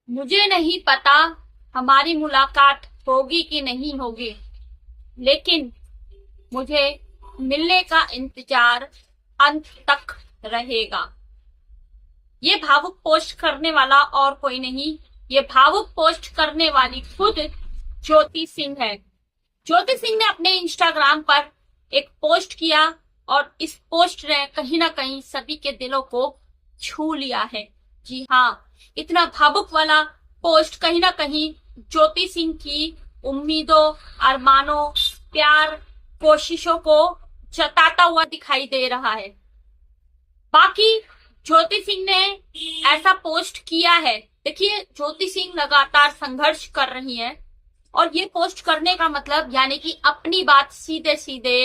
मुझे नहीं पता हमारी मुलाकात होगी कि नहीं होगी, लेकिन मुझे मिलने का इंतजार अंत तक रहेगा। ये भावुक पोस्ट करने वाला और कोई नहीं, ये भावुक पोस्ट करने वाली खुद ज्योति सिंह है। ज्योति सिंह ने अपने इंस्टाग्राम पर एक पोस्ट किया और इस पोस्ट ने कहीं ना कहीं सभी के दिलों को छू लिया है। जी हाँ, इतना भावुक वाला पोस्ट कहीं ना कहीं ज्योति सिंह की उम्मीदों, अरमानों, प्यार, कोशिशों को जताता हुआ दिखाई दे रहा है। बाकी ज्योति सिंह ने ऐसा पोस्ट किया है। देखिए, ज्योति सिंह लगातार संघर्ष कर रही है और ये पोस्ट करने का मतलब यानी कि अपनी बात सीधे सीधे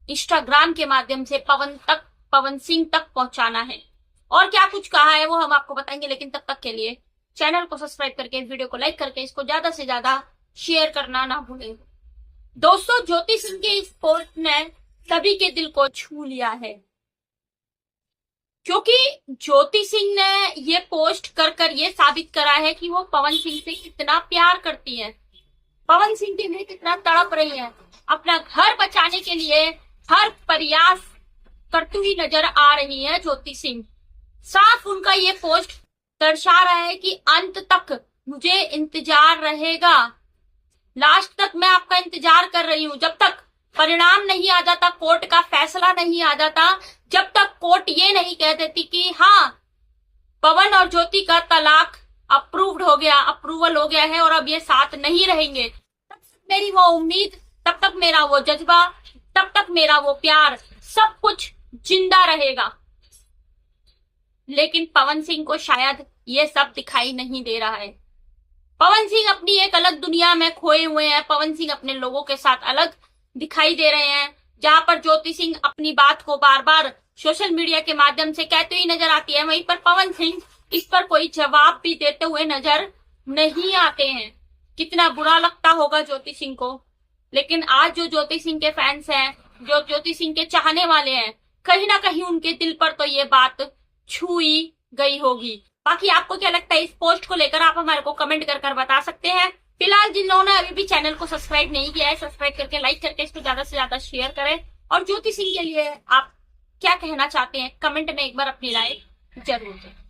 इंस्टाग्राम के माध्यम से पवन सिंह तक पहुंचाना है। और क्या कुछ कहा है वो हम आपको बताएंगे, लेकिन तब तक के लिए चैनल को सब्सक्राइब करके, वीडियो को लाइक करके, इसको ज्यादा से ज्यादा शेयर करना ना भूलें। दोस्तों, ज्योति सिंह के इस पोस्ट ने सभी के दिल को छू लिया है, क्योंकि ज्योति सिंह ने ये पोस्ट कर ये साबित करा है कि वो पवन सिंह से कितना प्यार करती है, पवन सिंह के लिए कितना तड़प रही है, अपना घर बचाने के लिए हर प्रयास करती हुई नजर आ रही है ज्योति सिंह। साफ उनका ये पोस्ट दर्शा रहा है कि अंत तक मुझे इंतजार रहेगा, लास्ट तक मैं आपका इंतजार कर रही हूं। जब तक परिणाम नहीं आ जाता, कोर्ट का फैसला नहीं आ जाता, जब तक कोर्ट ये नहीं कह देती कि हाँ, पवन और ज्योति का तलाक अप्रूवल हो गया है और अब ये साथ नहीं रहेंगे, तब तक मेरी वो उम्मीद, तब तक मेरा वो जज्बा, तब तक मेरा वो प्यार, सब कुछ जिंदा रहेगा। लेकिन पवन सिंह को शायद ये सब दिखाई नहीं दे रहा है। पवन सिंह अपनी एक अलग दुनिया में खोए हुए हैं। पवन सिंह अपने लोगों के साथ अलग दिखाई दे रहे हैं, जहां पर ज्योति सिंह अपनी बात को बार बार सोशल मीडिया के माध्यम से कहते हुए नजर आती है, वहीं पर पवन सिंह इस पर कोई जवाब भी देते हुए नजर नहीं आते हैं। कितना बुरा लगता होगा ज्योति सिंह को। लेकिन आज जो ज्योति सिंह के फैंस हैं, जो ज्योति सिंह के चाहने वाले हैं, कहीं ना कहीं उनके दिल पर तो ये बात छुई गई होगी। बाकी आपको क्या लगता है इस पोस्ट को लेकर, आप हमारे को कमेंट कर बता सकते हैं। फिलहाल जिन लोगों ने अभी भी चैनल को सब्सक्राइब नहीं किया है, सब्सक्राइब करके, लाइक करके इसको ज्यादा से ज्यादा शेयर करें। और ज्योति सिंह के लिए आप क्या कहना चाहते हैं, कमेंट में एक बार अपनी राय जरूर दें।